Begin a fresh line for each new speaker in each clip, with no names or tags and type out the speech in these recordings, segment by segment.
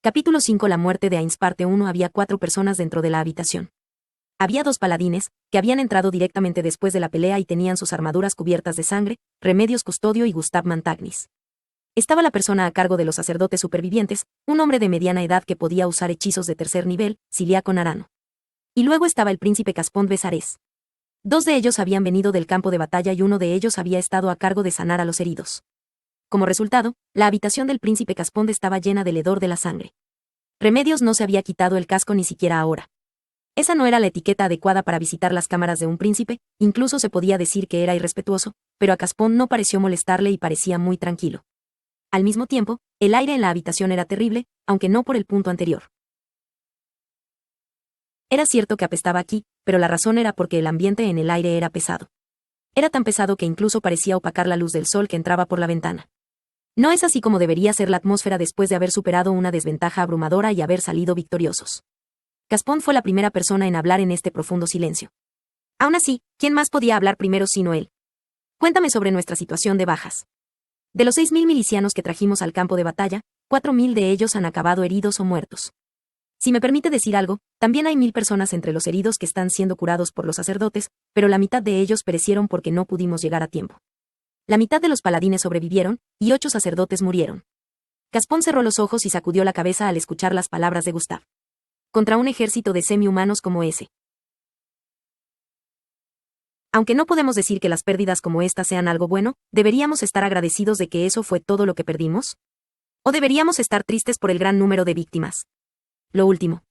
Capítulo 5. La muerte de Ainz. Parte 1. Había 4 personas dentro de la habitación. Había 2 paladines, que habían entrado directamente después de la pelea y tenían sus armaduras cubiertas de sangre, Remedios Custodio y Gustav Mantagnis. Estaba la persona a cargo de los sacerdotes supervivientes, un hombre de mediana edad que podía usar hechizos de tercer nivel, Ciliaco Narano. Y luego estaba el príncipe Caspón Besares. 2 de ellos habían venido del campo de batalla y uno de ellos había estado a cargo de sanar a los heridos. Como resultado, la habitación del príncipe Caspón estaba llena del hedor de la sangre. Remedios no se había quitado el casco ni siquiera ahora. Esa no era la etiqueta adecuada para visitar las cámaras de un príncipe, incluso se podía decir que era irrespetuoso, pero a Caspón no pareció molestarle y parecía muy tranquilo. Al mismo tiempo, el aire en la habitación era terrible, aunque no por el punto anterior. Era cierto que apestaba aquí, pero la razón era porque el ambiente en el aire era pesado. Era tan pesado que incluso parecía opacar la luz del sol que entraba por la ventana. No es así como debería ser la atmósfera después de haber superado una desventaja abrumadora y haber salido victoriosos. Caspón fue la primera persona en hablar en este profundo silencio. Aún así, ¿quién más podía hablar primero sino él? Cuéntame sobre nuestra situación de bajas. De los 6.000 milicianos que trajimos al campo de batalla, 4.000 de ellos han acabado heridos o muertos. Si me permite decir algo, también hay 1.000 personas entre los heridos que están siendo curados por los sacerdotes, pero la mitad de ellos perecieron porque no pudimos llegar a tiempo. La mitad de los paladines sobrevivieron, y 8 sacerdotes murieron. Caspón cerró los ojos y sacudió la cabeza al escuchar las palabras de Gustav. Contra un ejército de semi-humanos como ese. Aunque no podemos decir que las pérdidas como esta sean algo bueno, ¿deberíamos estar agradecidos de que eso fue todo lo que perdimos? ¿O deberíamos estar tristes por el gran número de víctimas? Lo último.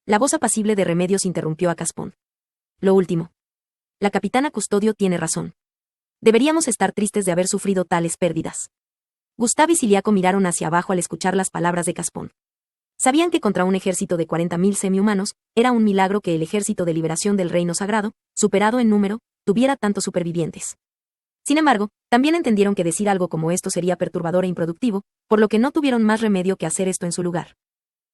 La voz apacible de Remedios interrumpió a Caspón. Lo último. La capitana Custodio tiene razón. Deberíamos estar tristes de haber sufrido tales pérdidas. Gustav y Ciliaco miraron hacia abajo al escuchar las palabras de Caspón. Sabían que contra un ejército de 40.000 semi-humanos, era un milagro que el ejército de liberación del reino sagrado, superado en número, tuviera tantos supervivientes. Sin embargo, también entendieron que decir algo como esto sería perturbador e improductivo, por lo que no tuvieron más remedio que hacer esto en su lugar.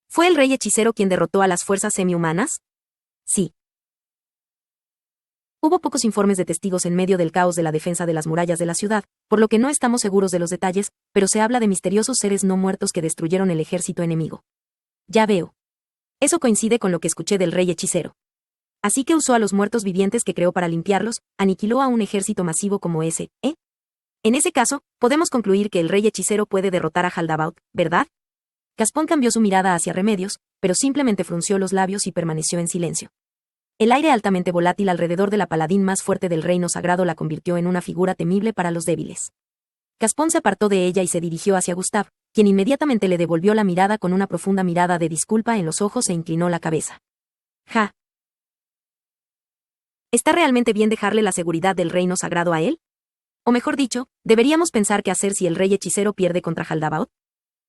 ¿Fue el rey hechicero quien derrotó a las fuerzas semi-humanas? Sí. Hubo pocos informes de testigos en medio del caos de la defensa de las murallas de la ciudad, por lo que no estamos seguros de los detalles, pero se habla de misteriosos seres no muertos que destruyeron el ejército enemigo. Ya veo. Eso coincide con lo que escuché del rey hechicero. Así que usó a los muertos vivientes que creó para limpiarlos, aniquiló a un ejército masivo como ese, ¿eh? En ese caso, podemos concluir que el rey hechicero puede derrotar a Haldabaoth, ¿verdad? Caspón cambió su mirada hacia Remedios, pero simplemente frunció los labios y permaneció en silencio. El aire altamente volátil alrededor de la paladín más fuerte del reino sagrado la convirtió en una figura temible para los débiles. Caspón se apartó de ella y se dirigió hacia Gustav, quien inmediatamente le devolvió la mirada con una profunda mirada de disculpa en los ojos e inclinó la cabeza. Ja. ¿Está realmente bien dejarle la seguridad del reino sagrado a él? O mejor dicho, ¿deberíamos pensar qué hacer si el rey hechicero pierde contra Haldabaoth?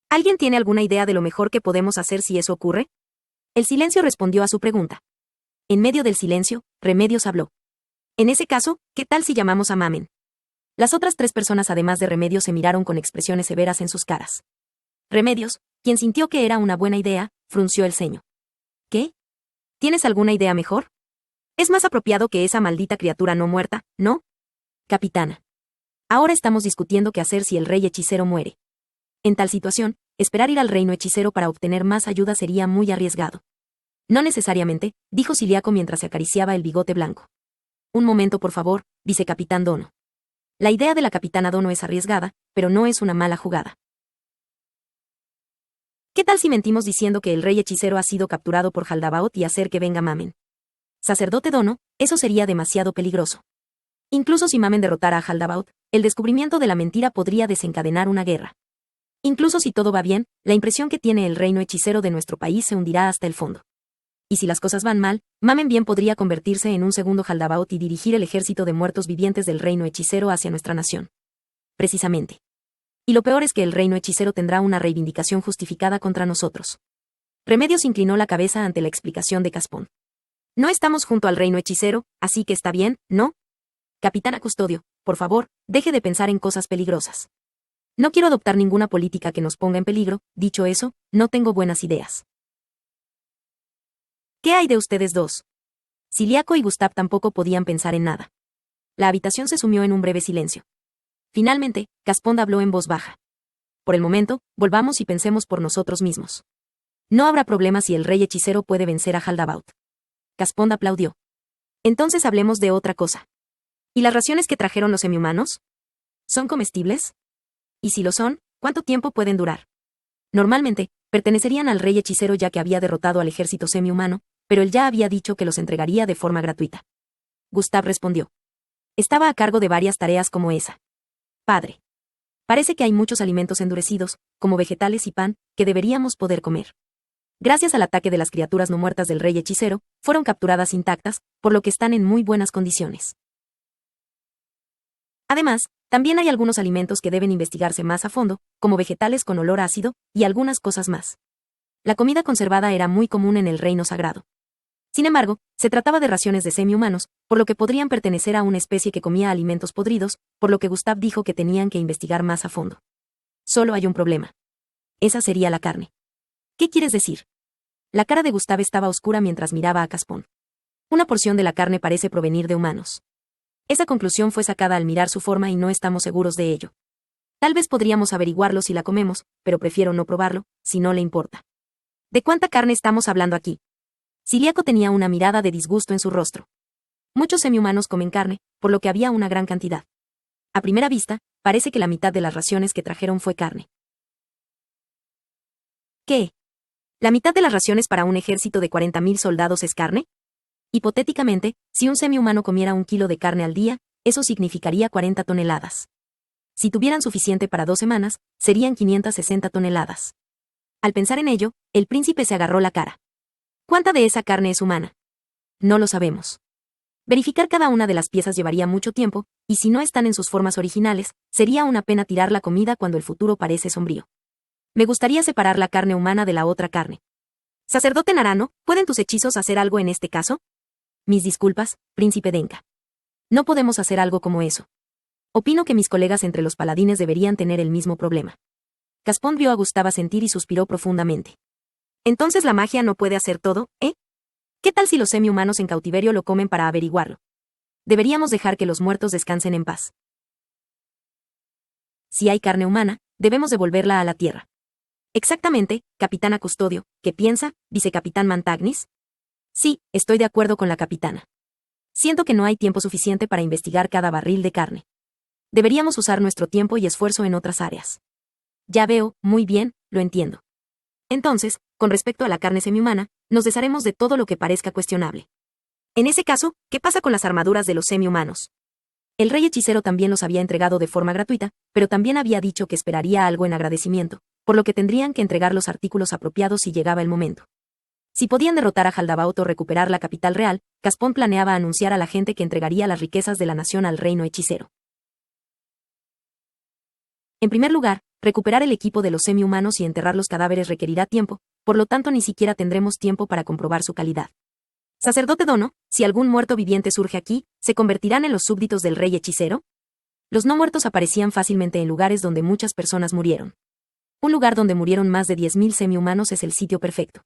¿Alguien tiene alguna idea de lo mejor que podemos hacer si eso ocurre? El silencio respondió a su pregunta. En medio del silencio, Remedios habló. En ese caso, ¿qué tal si llamamos a Mamen? Las otras 3 personas además de Remedios se miraron con expresiones severas en sus caras. Remedios, quien sintió que era una buena idea, frunció el ceño. ¿Qué? ¿Tienes alguna idea mejor? Es más apropiado que esa maldita criatura no muerta, ¿no? Capitana. Ahora estamos discutiendo qué hacer si el rey hechicero muere. En tal situación, esperar ir al reino hechicero para obtener más ayuda sería muy arriesgado. No necesariamente, dijo Ciliaco mientras se acariciaba el bigote blanco. Un momento por favor, vicecapitán Dono. La idea de la capitana Dono es arriesgada, pero no es una mala jugada. ¿Qué tal si mentimos diciendo que el rey hechicero ha sido capturado por Haldabaoth y hacer que venga Mamen? Sacerdote Dono, eso sería demasiado peligroso. Incluso si Mamen derrotara a Haldabaoth, el descubrimiento de la mentira podría desencadenar una guerra. Incluso si todo va bien, la impresión que tiene el reino hechicero de nuestro país se hundirá hasta el fondo. Y si las cosas van mal, Mamen bien podría convertirse en un segundo Haldabaoth y dirigir el ejército de muertos vivientes del reino hechicero hacia nuestra nación. Precisamente. Y lo peor es que el reino hechicero tendrá una reivindicación justificada contra nosotros. Remedios inclinó la cabeza ante la explicación de Caspón. No estamos junto al reino hechicero, así que está bien, ¿no? Capitana Custodio, por favor, deje de pensar en cosas peligrosas. No quiero adoptar ninguna política que nos ponga en peligro, dicho eso, no tengo buenas ideas. ¿Qué hay de ustedes dos? Ciliaco y Gustav tampoco podían pensar en nada. La habitación se sumió en un breve silencio. Finalmente, Caspón habló en voz baja. Por el momento, volvamos y pensemos por nosotros mismos. No habrá problema si el rey hechicero puede vencer a Haldabaoth. Gaspond aplaudió. Entonces hablemos de otra cosa. ¿Y las raciones que trajeron los semihumanos? ¿Son comestibles? Y si lo son, ¿cuánto tiempo pueden durar? Normalmente, pertenecerían al rey hechicero ya que había derrotado al ejército semihumano, pero él ya había dicho que los entregaría de forma gratuita. Gustave respondió. Estaba a cargo de varias tareas como esa. Padre. Parece que hay muchos alimentos endurecidos, como vegetales y pan, que deberíamos poder comer. Gracias al ataque de las criaturas no muertas del rey hechicero, fueron capturadas intactas, por lo que están en muy buenas condiciones. Además, también hay algunos alimentos que deben investigarse más a fondo, como vegetales con olor ácido, y algunas cosas más. La comida conservada era muy común en el reino sagrado. Sin embargo, se trataba de raciones de semi-humanos, por lo que podrían pertenecer a una especie que comía alimentos podridos, por lo que Gustave dijo que tenían que investigar más a fondo. Solo hay un problema. Esa sería la carne. ¿Qué quieres decir? La cara de Gustave estaba oscura mientras miraba a Gaspond. Una porción de la carne parece provenir de humanos. Esa conclusión fue sacada al mirar su forma y no estamos seguros de ello. Tal vez podríamos averiguarlo si la comemos, pero prefiero no probarlo, si no le importa. ¿De cuánta carne estamos hablando aquí? Ciliaco tenía una mirada de disgusto en su rostro. Muchos semihumanos comen carne, por lo que había una gran cantidad. A primera vista, parece que la mitad de las raciones que trajeron fue carne. ¿Qué? ¿La mitad de las raciones para un ejército de 40.000 soldados es carne? Hipotéticamente, si un semihumano comiera 1 kilo de carne al día, eso significaría 40 toneladas. Si tuvieran suficiente para 2 semanas, serían 560 toneladas. Al pensar en ello, el príncipe se agarró la cara. ¿Cuánta de esa carne es humana? No lo sabemos. Verificar cada una de las piezas llevaría mucho tiempo, y si no están en sus formas originales, sería una pena tirar la comida cuando el futuro parece sombrío. Me gustaría separar la carne humana de la otra carne. Sacerdote Narano, ¿pueden tus hechizos hacer algo en este caso? Mis disculpas, príncipe Denka. No podemos hacer algo como eso. Opino que mis colegas entre los paladines deberían tener el mismo problema. Gaspond vio a Gustave sentir y suspiró profundamente. Entonces la magia no puede hacer todo, ¿eh? ¿Qué tal si los semi-humanos en cautiverio lo comen para averiguarlo? Deberíamos dejar que los muertos descansen en paz. Si hay carne humana, debemos devolverla a la tierra. Exactamente, capitana Custodio, ¿qué piensa, vicecapitán Mantagnis? Sí, estoy de acuerdo con la capitana. Siento que no hay tiempo suficiente para investigar cada barril de carne. Deberíamos usar nuestro tiempo y esfuerzo en otras áreas. Ya veo, muy bien, lo entiendo. Entonces, con respecto a la carne semihumana, nos desharemos de todo lo que parezca cuestionable. En ese caso, ¿qué pasa con las armaduras de los semihumanos? El rey hechicero también los había entregado de forma gratuita, pero también había dicho que esperaría algo en agradecimiento, por lo que tendrían que entregar los artículos apropiados si llegaba el momento. Si podían derrotar a Haldabaoth o recuperar la capital real, Gaspond planeaba anunciar a la gente que entregaría las riquezas de la nación al reino hechicero. En primer lugar, recuperar el equipo de los semi-humanos y enterrar los cadáveres requerirá tiempo, por lo tanto ni siquiera tendremos tiempo para comprobar su calidad. Sacerdote Dono, si algún muerto viviente surge aquí, ¿se convertirán en los súbditos del rey hechicero? Los no muertos aparecían fácilmente en lugares donde muchas personas murieron. Un lugar donde murieron más de 10.000 semi-humanos es el sitio perfecto.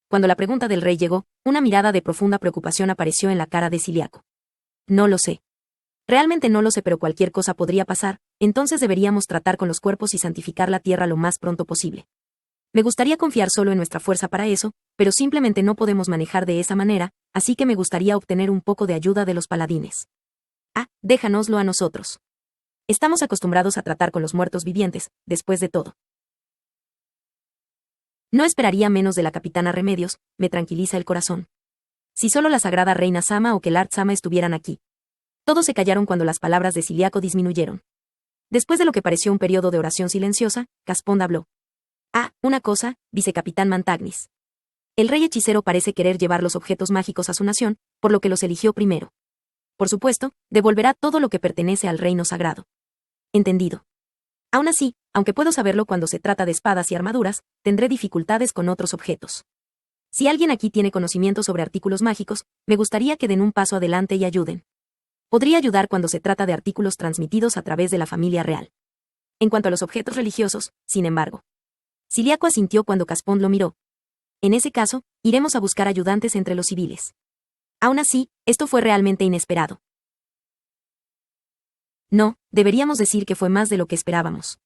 Cuando la pregunta del rey llegó, una mirada de profunda preocupación apareció en la cara de Ciliaco. No lo sé. Realmente no lo sé, pero cualquier cosa podría pasar, entonces deberíamos tratar con los cuerpos y santificar la tierra lo más pronto posible. Me gustaría confiar solo en nuestra fuerza para eso, pero simplemente no podemos manejar de esa manera, así que me gustaría obtener un poco de ayuda de los paladines. Ah, déjanoslo a nosotros. Estamos acostumbrados a tratar con los muertos vivientes, después de todo. No esperaría menos de la capitana Remedios, me tranquiliza el corazón. Si solo la sagrada reina Sama o Kelart Sama estuvieran aquí. Todos se callaron cuando las palabras de Ciliaco disminuyeron. Después de lo que pareció un periodo de oración silenciosa, Gaspond habló. Ah, una cosa, vicecapitán Mantagnis. El rey hechicero parece querer llevar los objetos mágicos a su nación, por lo que los eligió primero. Por supuesto, devolverá todo lo que pertenece al reino sagrado. Entendido. Aún así, aunque puedo saberlo cuando se trata de espadas y armaduras, tendré dificultades con otros objetos. Si alguien aquí tiene conocimiento sobre artículos mágicos, me gustaría que den un paso adelante y ayuden. Podría ayudar cuando se trata de artículos transmitidos a través de la familia real. En cuanto a los objetos religiosos, sin embargo. Ciliaco asintió cuando Gaspond lo miró. En ese caso, iremos a buscar ayudantes entre los civiles. Aún así, esto fue realmente inesperado. No, deberíamos decir que fue más de lo que esperábamos.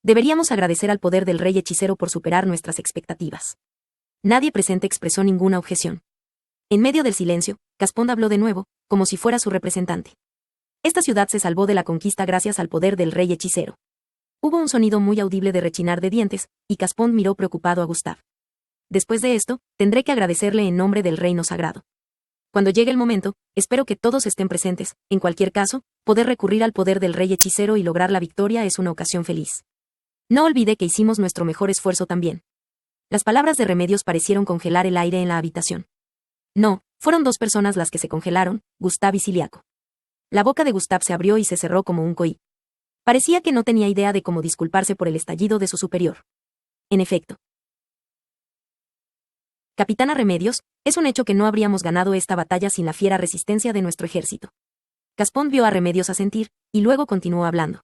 Deberíamos agradecer al poder del rey hechicero por superar nuestras expectativas. Nadie presente expresó ninguna objeción. En medio del silencio, Caspón habló de nuevo, como si fuera su representante. Esta ciudad se salvó de la conquista gracias al poder del rey hechicero. Hubo un sonido muy audible de rechinar de dientes, y Caspón miró preocupado a Gustav. Después de esto, tendré que agradecerle en nombre del reino sagrado. Cuando llegue el momento, espero que todos estén presentes. En cualquier caso, poder recurrir al poder del rey hechicero y lograr la victoria es una ocasión feliz. No olvide que hicimos nuestro mejor esfuerzo también. Las palabras de Remedios parecieron congelar el aire en la habitación. No, fueron dos personas las que se congelaron, Gustav y Ciliaco. La boca de Gustav se abrió y se cerró como un coí. Parecía que no tenía idea de cómo disculparse por el estallido de su superior. En efecto. Capitana Remedios, es un hecho que no habríamos ganado esta batalla sin la fiera resistencia de nuestro ejército. Caspón vio a Remedios asentir, y luego continuó hablando.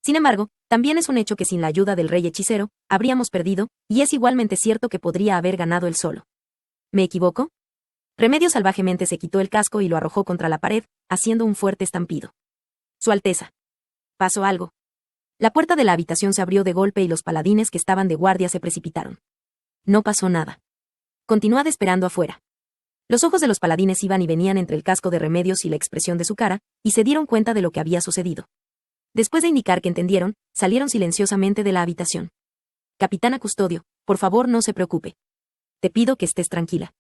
Sin embargo, también es un hecho que sin la ayuda del rey hechicero, habríamos perdido, y es igualmente cierto que podría haber ganado él solo. ¿Me equivoco? Remedios salvajemente se quitó el casco y lo arrojó contra la pared, haciendo un fuerte estampido. Su Alteza. Pasó algo. La puerta de la habitación se abrió de golpe y los paladines que estaban de guardia se precipitaron. No pasó nada. Continuad esperando afuera. Los ojos de los paladines iban y venían entre el casco de Remedios y la expresión de su cara, y se dieron cuenta de lo que había sucedido. Después de indicar que entendieron, salieron silenciosamente de la habitación. Capitana Custodio, por favor no se preocupe. Te pido que estés tranquila.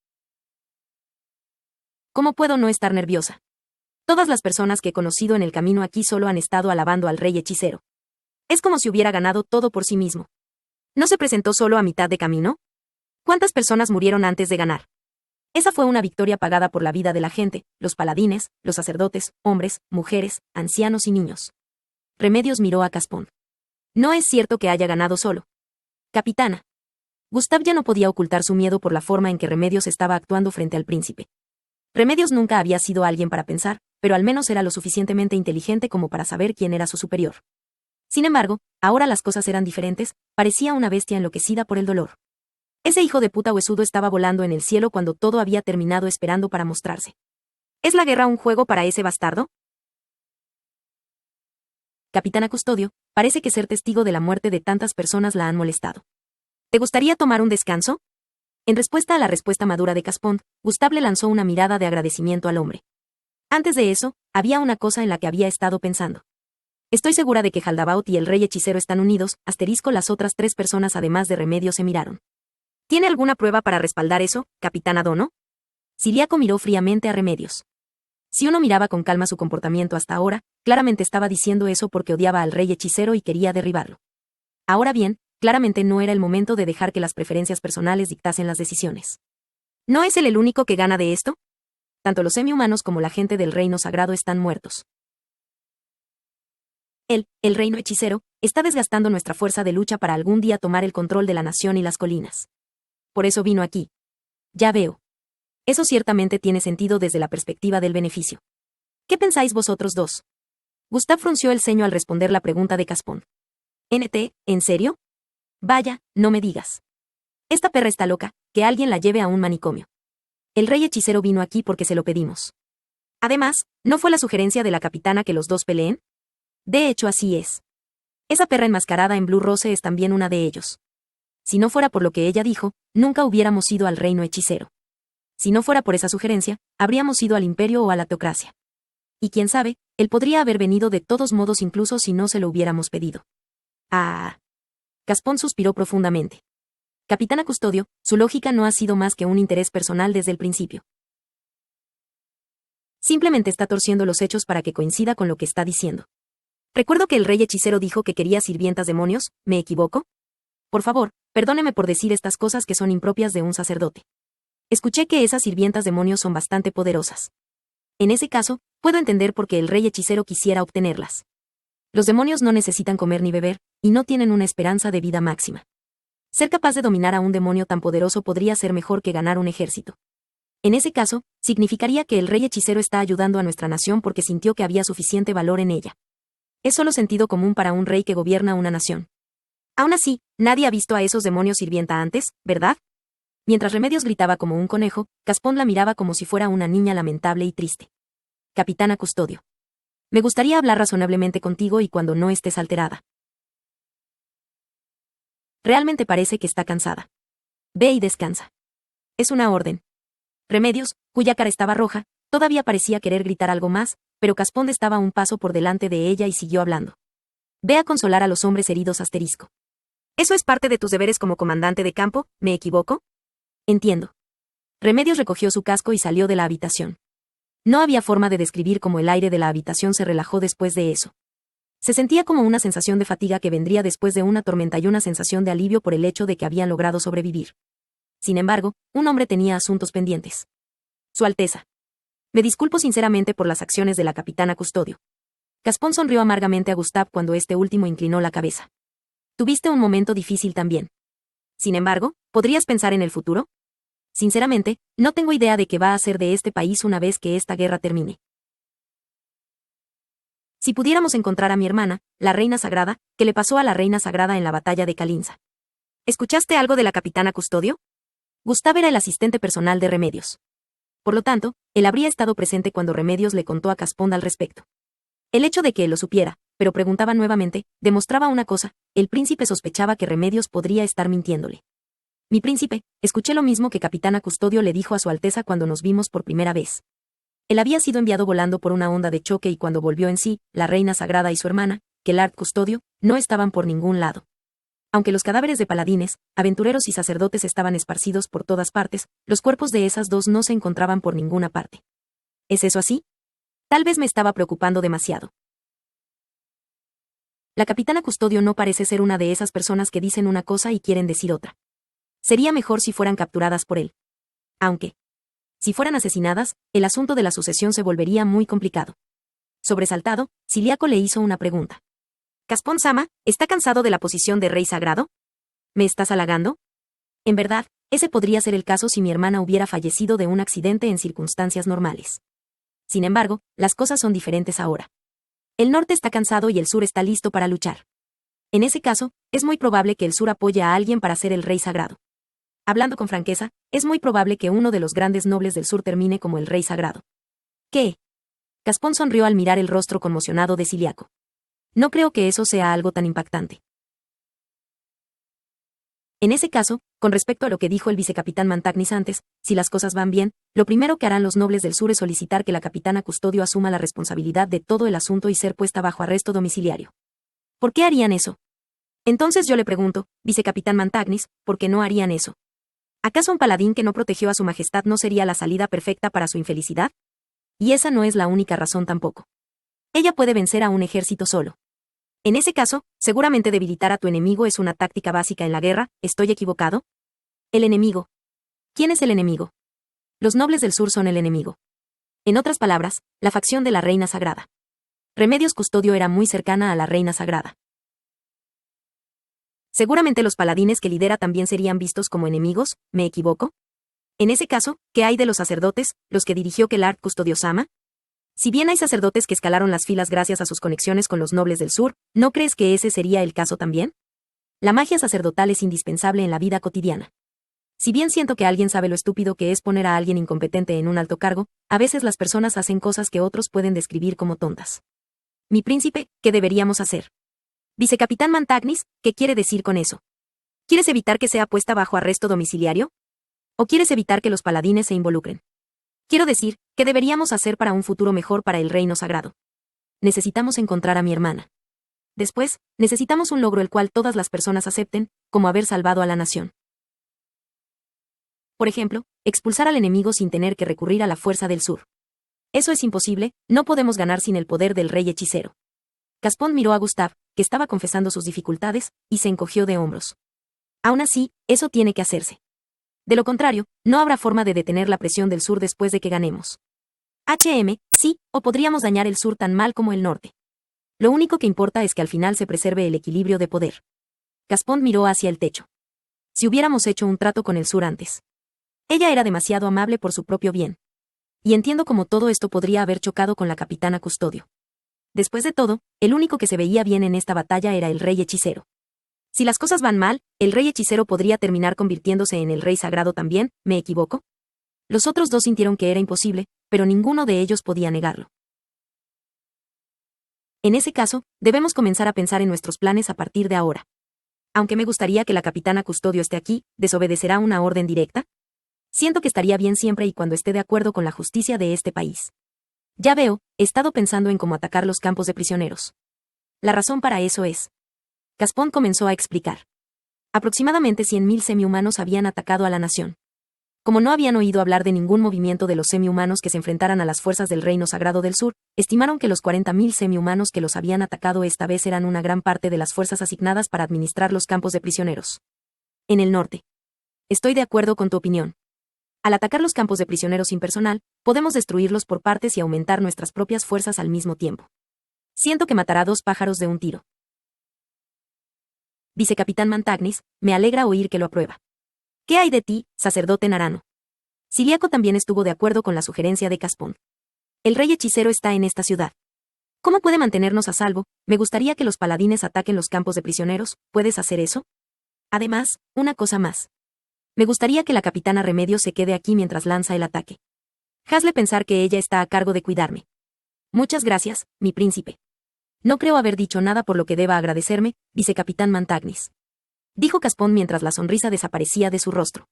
¿Cómo puedo no estar nerviosa? Todas las personas que he conocido en el camino aquí solo han estado alabando al rey hechicero. Es como si hubiera ganado todo por sí mismo. ¿No se presentó solo a mitad de camino? ¿Cuántas personas murieron antes de ganar? Esa fue una victoria pagada por la vida de la gente, los paladines, los sacerdotes, hombres, mujeres, ancianos y niños. Remedios miró a Caspón. No es cierto que haya ganado solo. Capitana. Gustav ya no podía ocultar su miedo por la forma en que Remedios estaba actuando frente al príncipe. Remedios nunca había sido alguien para pensar, pero al menos era lo suficientemente inteligente como para saber quién era su superior. Sin embargo, ahora las cosas eran diferentes, parecía una bestia enloquecida por el dolor. Ese hijo de puta huesudo estaba volando en el cielo cuando todo había terminado esperando para mostrarse. ¿Es la guerra un juego para ese bastardo? Capitana Custodio, parece que ser testigo de la muerte de tantas personas la han molestado. ¿Te gustaría tomar un descanso? En respuesta a la respuesta madura de Caspón, Gustav le lanzó una mirada de agradecimiento al hombre. Antes de eso, había una cosa en la que había estado pensando. Estoy segura de que Jaldabaoth y el rey hechicero están unidos, las otras tres personas además de Remedios se miraron. ¿Tiene alguna prueba para respaldar eso, capitana Dono? Ciliaco miró fríamente a Remedios. Si uno miraba con calma su comportamiento hasta ahora, claramente estaba diciendo eso porque odiaba al rey hechicero y quería derribarlo. Ahora bien, claramente no era el momento de dejar que las preferencias personales dictasen las decisiones. ¿No es él el único que gana de esto? Tanto los semi-humanos como la gente del reino sagrado están muertos. Él, el reino hechicero, está desgastando nuestra fuerza de lucha para algún día tomar el control de la nación y las colinas. Por eso vino aquí. Ya veo. Eso ciertamente tiene sentido desde la perspectiva del beneficio. ¿Qué pensáis vosotros dos? Gustav frunció el ceño al responder la pregunta de Caspón. ¿En serio? Vaya, no me digas. Esta perra está loca, que alguien la lleve a un manicomio. El rey hechicero vino aquí porque se lo pedimos. Además, ¿no fue la sugerencia de la capitana que los dos peleen? De hecho, así es. Esa perra enmascarada en Blue Rose es también una de ellos. Si no fuera por lo que ella dijo, nunca hubiéramos ido al reino hechicero. Si no fuera por esa sugerencia, habríamos ido al imperio o a la teocracia. Y quién sabe, él podría haber venido de todos modos incluso si no se lo hubiéramos pedido. Ah. Caspón suspiró profundamente. Capitana Custodio, su lógica no ha sido más que un interés personal desde el principio. Simplemente está torciendo los hechos para que coincida con lo que está diciendo. Recuerdo que el rey hechicero dijo que quería sirvientas demonios, ¿me equivoco? Por favor, perdóneme por decir estas cosas que son impropias de un sacerdote. Escuché que esas sirvientas demonios son bastante poderosas. En ese caso, puedo entender por qué el rey hechicero quisiera obtenerlas. Los demonios no necesitan comer ni beber, y no tienen una esperanza de vida máxima. Ser capaz de dominar a un demonio tan poderoso podría ser mejor que ganar un ejército. En ese caso, significaría que el rey hechicero está ayudando a nuestra nación porque sintió que había suficiente valor en ella. Es solo sentido común para un rey que gobierna una nación. Aún así, nadie ha visto a esos demonios sirvienta antes, ¿verdad? Mientras Remedios gritaba como un conejo, Caspón la miraba como si fuera una niña lamentable y triste. Capitana Custodio. Me gustaría hablar razonablemente contigo y cuando no estés alterada. Realmente parece que está cansada. Ve y descansa. Es una orden. Remedios, cuya cara estaba roja, todavía parecía querer gritar algo más, pero Caspond estaba un paso por delante de ella y siguió hablando. Ve a consolar a los hombres heridos asterisco. ¿Eso es parte de tus deberes como comandante de campo? ¿Me equivoco? Entiendo. Remedios recogió su casco y salió de la habitación. No había forma de describir cómo el aire de la habitación se relajó después de eso. Se sentía como una sensación de fatiga que vendría después de una tormenta y una sensación de alivio por el hecho de que habían logrado sobrevivir. Sin embargo, un hombre tenía asuntos pendientes. Su Alteza. Me disculpo sinceramente por las acciones de la capitana Custodio. Caspón sonrió amargamente a Gustav cuando este último inclinó la cabeza. Tuviste un momento difícil también. Sin embargo, ¿podrías pensar en el futuro? Sinceramente, no tengo idea de qué va a hacer de este país una vez que esta guerra termine. Si pudiéramos encontrar a mi hermana, la reina sagrada, ¿qué le pasó a la reina sagrada en la batalla de Calinza? ¿Escuchaste algo de la capitana Custodio? Gustav era el asistente personal de Remedios. Por lo tanto, él habría estado presente cuando Remedios le contó a Caspond al respecto. El hecho de que él lo supiera, pero preguntaba nuevamente, demostraba una cosa: el príncipe sospechaba que Remedios podría estar mintiéndole. Mi príncipe, escuché lo mismo que Capitana Custodio le dijo a Su Alteza cuando nos vimos por primera vez. Él había sido enviado volando por una onda de choque y cuando volvió en sí, la reina sagrada y su hermana, Kellard Custodio, no estaban por ningún lado. Aunque los cadáveres de paladines, aventureros y sacerdotes estaban esparcidos por todas partes, los cuerpos de esas dos no se encontraban por ninguna parte. ¿Es eso así? Tal vez me estaba preocupando demasiado. La capitana Custodio no parece ser una de esas personas que dicen una cosa y quieren decir otra. Sería mejor si fueran capturadas por él. Aunque, si fueran asesinadas, el asunto de la sucesión se volvería muy complicado. Sobresaltado, Ciliaco le hizo una pregunta. Caspón Sama, ¿está cansado de la posición de rey sagrado? ¿Me estás halagando? En verdad, ese podría ser el caso si mi hermana hubiera fallecido de un accidente en circunstancias normales. Sin embargo, las cosas son diferentes ahora. El norte está cansado y el sur está listo para luchar. En ese caso, es muy probable que el sur apoye a alguien para ser el rey sagrado. Hablando con franqueza, es muy probable que uno de los grandes nobles del sur termine como el rey sagrado. ¿Qué? Caspón sonrió al mirar el rostro conmocionado de Ciliaco. No creo que eso sea algo tan impactante. En ese caso, con respecto a lo que dijo el vicecapitán Mantagnis antes, si las cosas van bien, lo primero que harán los nobles del sur es solicitar que la capitana Custodio asuma la responsabilidad de todo el asunto y ser puesta bajo arresto domiciliario. ¿Por qué harían eso? Entonces yo le pregunto, vicecapitán Mantagnis, ¿por qué no harían eso? ¿Acaso un paladín que no protegió a su majestad no sería la salida perfecta para su infelicidad? Y esa no es la única razón tampoco. Ella puede vencer a un ejército solo. En ese caso, seguramente debilitar a tu enemigo es una táctica básica en la guerra. ¿Estoy equivocado? El enemigo. ¿Quién es el enemigo? Los nobles del sur son el enemigo. En otras palabras, la facción de la reina sagrada. Remedios Custodio era muy cercana a la reina sagrada. Seguramente los paladines que lidera también serían vistos como enemigos, ¿me equivoco? En ese caso, ¿qué hay de los sacerdotes, los que dirigió Kellard Custodio Sama? Si bien hay sacerdotes que escalaron las filas gracias a sus conexiones con los nobles del sur, ¿no crees que ese sería el caso también? La magia sacerdotal es indispensable en la vida cotidiana. Si bien siento que alguien sabe lo estúpido que es poner a alguien incompetente en un alto cargo, a veces las personas hacen cosas que otros pueden describir como tontas. Mi príncipe, ¿qué deberíamos hacer? Vicecapitán Mantagnis, ¿qué quiere decir con eso? ¿Quieres evitar que sea puesta bajo arresto domiciliario? ¿O quieres evitar que los paladines se involucren? Quiero decir, ¿qué deberíamos hacer para un futuro mejor para el reino sagrado? Necesitamos encontrar a mi hermana. Después, necesitamos un logro el cual todas las personas acepten, como haber salvado a la nación. Por ejemplo, expulsar al enemigo sin tener que recurrir a la fuerza del sur. Eso es imposible, no podemos ganar sin el poder del rey hechicero. Caspón miró a Gustav, que estaba confesando sus dificultades, y se encogió de hombros. Aún así, eso tiene que hacerse. De lo contrario, no habrá forma de detener la presión del sur después de que ganemos. Sí, o podríamos dañar el sur tan mal como el norte. Lo único que importa es que al final se preserve el equilibrio de poder. Caspón miró hacia el techo. Si hubiéramos hecho un trato con el sur antes. Ella era demasiado amable por su propio bien. Y entiendo cómo todo esto podría haber chocado con la capitana Custodio. Después de todo, el único que se veía bien en esta batalla era el rey hechicero. Si las cosas van mal, el rey hechicero podría terminar convirtiéndose en el rey sagrado también, ¿me equivoco? Los otros dos sintieron que era imposible, pero ninguno de ellos podía negarlo. En ese caso, debemos comenzar a pensar en nuestros planes a partir de ahora. Aunque me gustaría que la capitana Custodio esté aquí, ¿desobedecerá una orden directa? Siento que estaría bien siempre y cuando esté de acuerdo con la justicia de este país. Ya veo, he estado pensando en cómo atacar los campos de prisioneros. La razón para eso es. Gaspón comenzó a explicar. Aproximadamente 100.000 semi-humanos habían atacado a la nación. Como no habían oído hablar de ningún movimiento de los semi-humanos que se enfrentaran a las fuerzas del Reino Sagrado del Sur, estimaron que los 40.000 semi-humanos que los habían atacado esta vez eran una gran parte de las fuerzas asignadas para administrar los campos de prisioneros. En el norte. Estoy de acuerdo con tu opinión. Al atacar los campos de prisioneros sin personal, podemos destruirlos por partes y aumentar nuestras propias fuerzas al mismo tiempo. Siento que matará dos pájaros de un tiro. Vicecapitán Mantagnis, me alegra oír que lo aprueba. ¿Qué hay de ti, sacerdote Narano? Ciriaco también estuvo de acuerdo con la sugerencia de Gaspón. El rey hechicero está en esta ciudad. ¿Cómo puede mantenernos a salvo? Me gustaría que los paladines ataquen los campos de prisioneros. ¿Puedes hacer eso? Además, una cosa más. Me gustaría que la capitana Remedio se quede aquí mientras lanza el ataque. Hazle pensar que ella está a cargo de cuidarme. Muchas gracias, mi príncipe. No creo haber dicho nada por lo que deba agradecerme, vicecapitán Mantagnis. Dijo Gaspón mientras la sonrisa desaparecía de su rostro.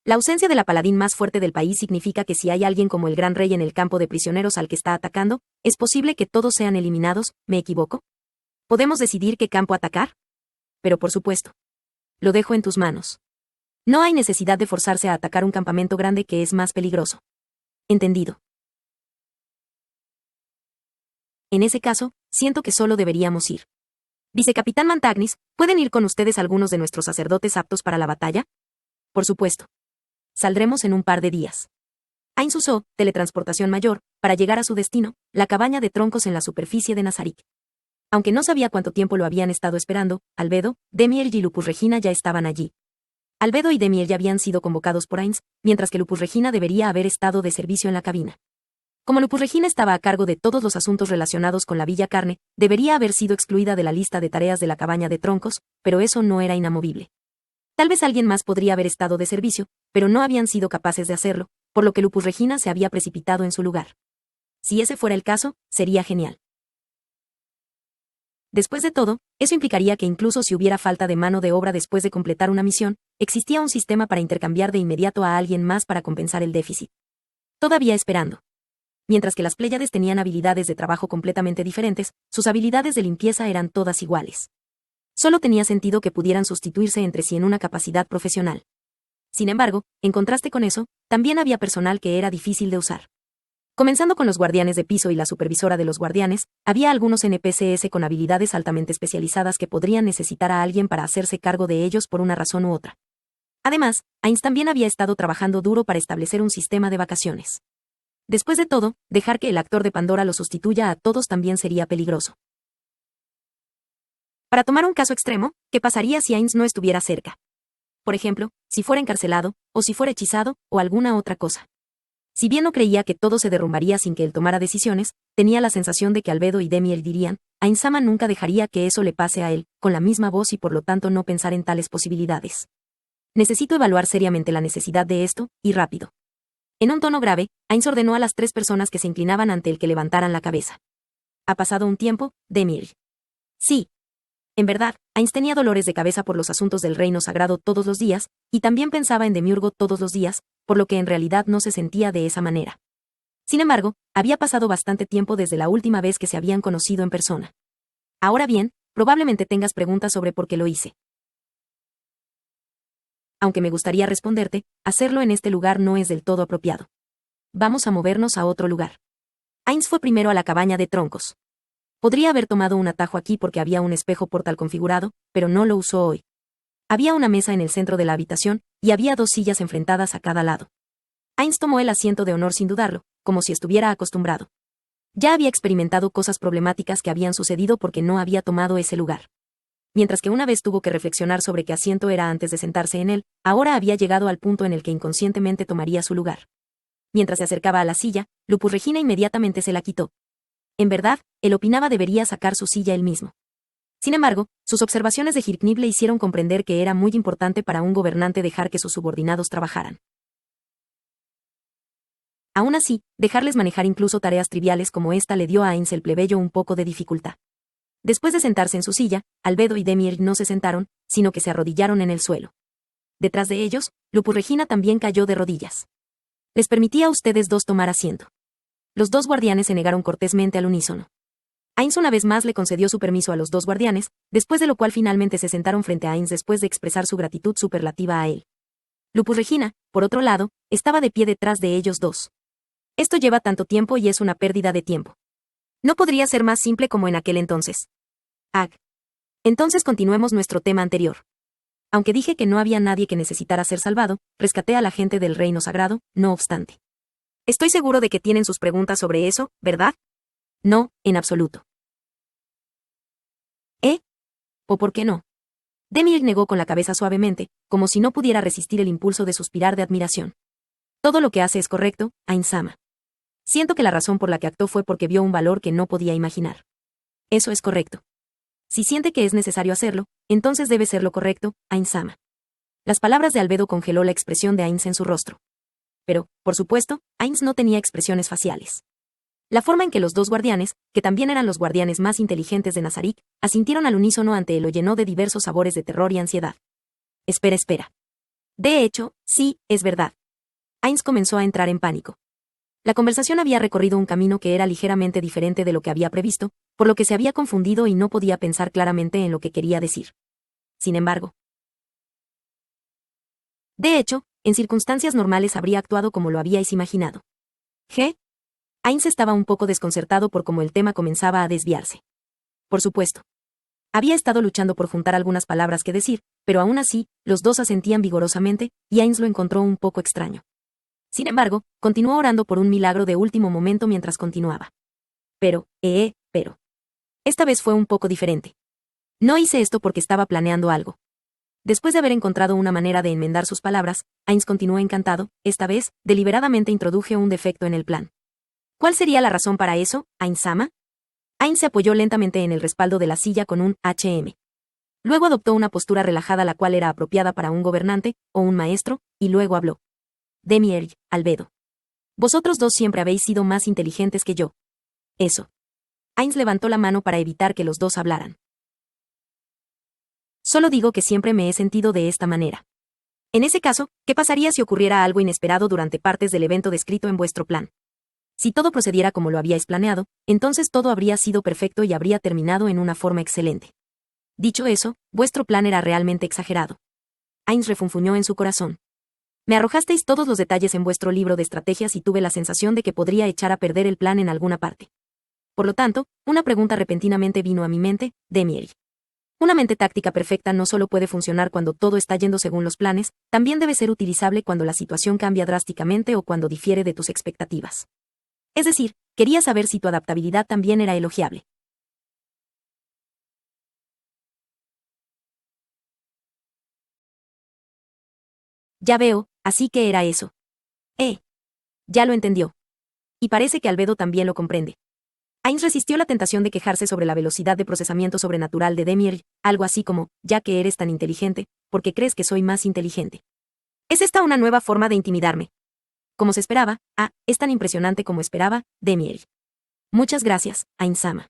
La ausencia de la paladín más fuerte del país significa que si hay alguien como el gran rey en el campo de prisioneros al que está atacando, es posible que todos sean eliminados. ¿Me equivoco? ¿Podemos decidir qué campo atacar? Pero por supuesto. Lo dejo en tus manos. No hay necesidad de forzarse a atacar un campamento grande que es más peligroso. Entendido. En ese caso, siento que solo deberíamos ir. Vicecapitán Mantagnis, ¿pueden ir con ustedes algunos de nuestros sacerdotes aptos para la batalla? Por supuesto. Saldremos en un par de días. Ainz usó teletransportación mayor para llegar a su destino, la cabaña de troncos en la superficie de Nazarik. Aunque no sabía cuánto tiempo lo habían estado esperando, Albedo, Demiel y Lupus Regina ya estaban allí. Albedo y Demiel ya habían sido convocados por Ainz, mientras que Lupus Regina debería haber estado de servicio en la cabina. Como Lupus Regina estaba a cargo de todos los asuntos relacionados con la Villa Carne, debería haber sido excluida de la lista de tareas de la cabaña de troncos, pero eso no era inamovible. Tal vez alguien más podría haber estado de servicio, pero no habían sido capaces de hacerlo, por lo que Lupus Regina se había precipitado en su lugar. Si ese fuera el caso, sería genial. Después de todo, eso implicaría que incluso si hubiera falta de mano de obra después de completar una misión, existía un sistema para intercambiar de inmediato a alguien más para compensar el déficit. Todavía esperando. Mientras que las Pléyades tenían habilidades de trabajo completamente diferentes, sus habilidades de limpieza eran todas iguales. Solo tenía sentido que pudieran sustituirse entre sí en una capacidad profesional. Sin embargo, en contraste con eso, también había personal que era difícil de usar. Comenzando con los guardianes de piso y la supervisora de los guardianes, había algunos NPCs con habilidades altamente especializadas que podrían necesitar a alguien para hacerse cargo de ellos por una razón u otra. Además, Ainz también había estado trabajando duro para establecer un sistema de vacaciones. Después de todo, dejar que el actor de Pandora lo sustituya a todos también sería peligroso. Para tomar un caso extremo, ¿qué pasaría si Ainz no estuviera cerca? Por ejemplo, si fuera encarcelado, o si fuera hechizado, o alguna otra cosa. Si bien no creía que todo se derrumbaría sin que él tomara decisiones, tenía la sensación de que Albedo y Demiel dirían, Ainz-sama nunca dejaría que eso le pase a él, con la misma voz y por lo tanto no pensar en tales posibilidades. Necesito evaluar seriamente la necesidad de esto, y rápido. En un tono grave, Ainz ordenó a las 3 personas que se inclinaban ante él que levantaran la cabeza. Ha pasado un tiempo, Demiel. Sí. En verdad, Ainz tenía dolores de cabeza por los asuntos del reino sagrado todos los días, y también pensaba en Demiurgo todos los días, por lo que en realidad no se sentía de esa manera. Sin embargo, había pasado bastante tiempo desde la última vez que se habían conocido en persona. Ahora bien, probablemente tengas preguntas sobre por qué lo hice. Aunque me gustaría responderte, hacerlo en este lugar no es del todo apropiado. Vamos a movernos a otro lugar. Ainz fue primero a la cabaña de troncos. Podría haber tomado un atajo aquí porque había un espejo portal configurado, pero no lo usó hoy. Había una mesa en el centro de la habitación, y había 2 sillas enfrentadas a cada lado. Ainz tomó el asiento de honor sin dudarlo, como si estuviera acostumbrado. Ya había experimentado cosas problemáticas que habían sucedido porque no había tomado ese lugar. Mientras que una vez tuvo que reflexionar sobre qué asiento era antes de sentarse en él, ahora había llegado al punto en el que inconscientemente tomaría su lugar. Mientras se acercaba a la silla, Lupus Regina inmediatamente se la quitó. En verdad, él opinaba debería sacar su silla él mismo. Sin embargo, sus observaciones de Hirknib le hicieron comprender que era muy importante para un gobernante dejar que sus subordinados trabajaran. Aún así, dejarles manejar incluso tareas triviales como esta le dio a Ainz el plebeyo un poco de dificultad. Después de sentarse en su silla, Albedo y Demiel no se sentaron, sino que se arrodillaron en el suelo. Detrás de ellos, Lupus Regina también cayó de rodillas. Les permití a ustedes dos tomar asiento. Los dos guardianes se negaron cortésmente al unísono. Ainz una vez más le concedió su permiso a los dos guardianes, después de lo cual finalmente se sentaron frente a Ainz después de expresar su gratitud superlativa a él. Lupus Regina, por otro lado, estaba de pie detrás de ellos dos. Esto lleva tanto tiempo y es una pérdida de tiempo. No podría ser más simple como en aquel entonces. Entonces continuemos nuestro tema anterior. Aunque dije que no había nadie que necesitara ser salvado, rescaté a la gente del reino sagrado, no obstante. Estoy seguro de que tienen sus preguntas sobre eso, ¿verdad? No, en absoluto. ¿O por qué no? Demir negó con la cabeza suavemente, como si no pudiera resistir el impulso de suspirar de admiración. Todo lo que hace es correcto, Ainz-sama. Siento que la razón por la que actuó fue porque vio un valor que no podía imaginar. Eso es correcto. Si siente que es necesario hacerlo, entonces debe ser lo correcto, Ainz-sama. Las palabras de Albedo congeló la expresión de Ainz en su rostro. Pero, por supuesto, Ainz no tenía expresiones faciales. La forma en que los dos guardianes, que también eran los guardianes más inteligentes de Nazarik, asintieron al unísono ante él lo llenó de diversos sabores de terror y ansiedad. Espera. De hecho, sí, es verdad. Ainz comenzó a entrar en pánico. La conversación había recorrido un camino que era ligeramente diferente de lo que había previsto, por lo que se había confundido y no podía pensar claramente en lo que quería decir. Sin embargo, de hecho, en circunstancias normales habría actuado como lo habíais imaginado. Ainz estaba un poco desconcertado por cómo el tema comenzaba a desviarse. Por supuesto. Había estado luchando por juntar algunas palabras que decir, pero aún así, los dos asentían vigorosamente, y Ainz lo encontró un poco extraño. Sin embargo, continuó orando por un milagro de último momento mientras continuaba. Pero. Esta vez fue un poco diferente. No hice esto porque estaba planeando algo. Después de haber encontrado una manera de enmendar sus palabras, Ainz continuó encantado, esta vez, deliberadamente introduje un defecto en el plan. ¿Cuál sería la razón para eso, Ainz-sama? Ainz se apoyó lentamente en el respaldo de la silla con un HM. Luego adoptó una postura relajada la cual era apropiada para un gobernante, o un maestro, y luego habló. Demir, Albedo. Vosotros dos siempre habéis sido más inteligentes que yo. Eso. Ainz levantó la mano para evitar que los dos hablaran. Solo digo que siempre me he sentido de esta manera. En ese caso, ¿qué pasaría si ocurriera algo inesperado durante partes del evento descrito en vuestro plan? Si todo procediera como lo habíais planeado, entonces todo habría sido perfecto y habría terminado en una forma excelente. Dicho eso, vuestro plan era realmente exagerado. Ainz refunfuñó en su corazón. Me arrojasteis todos los detalles en vuestro libro de estrategias y tuve la sensación de que podría echar a perder el plan en alguna parte. Por lo tanto, una pregunta repentinamente vino a mi mente, Demir. Una mente táctica perfecta no solo puede funcionar cuando todo está yendo según los planes, también debe ser utilizable cuando la situación cambia drásticamente o cuando difiere de tus expectativas. Es decir, quería saber si tu adaptabilidad también era elogiable. Ya veo, así que era eso. Ya lo entendió. Y parece que Albedo también lo comprende. Ainz resistió la tentación de quejarse sobre la velocidad de procesamiento sobrenatural de Demir, algo así como, ya que eres tan inteligente, porque crees que soy más inteligente. ¿Es esta una nueva forma de intimidarme? Como se esperaba, es tan impresionante como esperaba, Demir. Muchas gracias, Ainz-sama.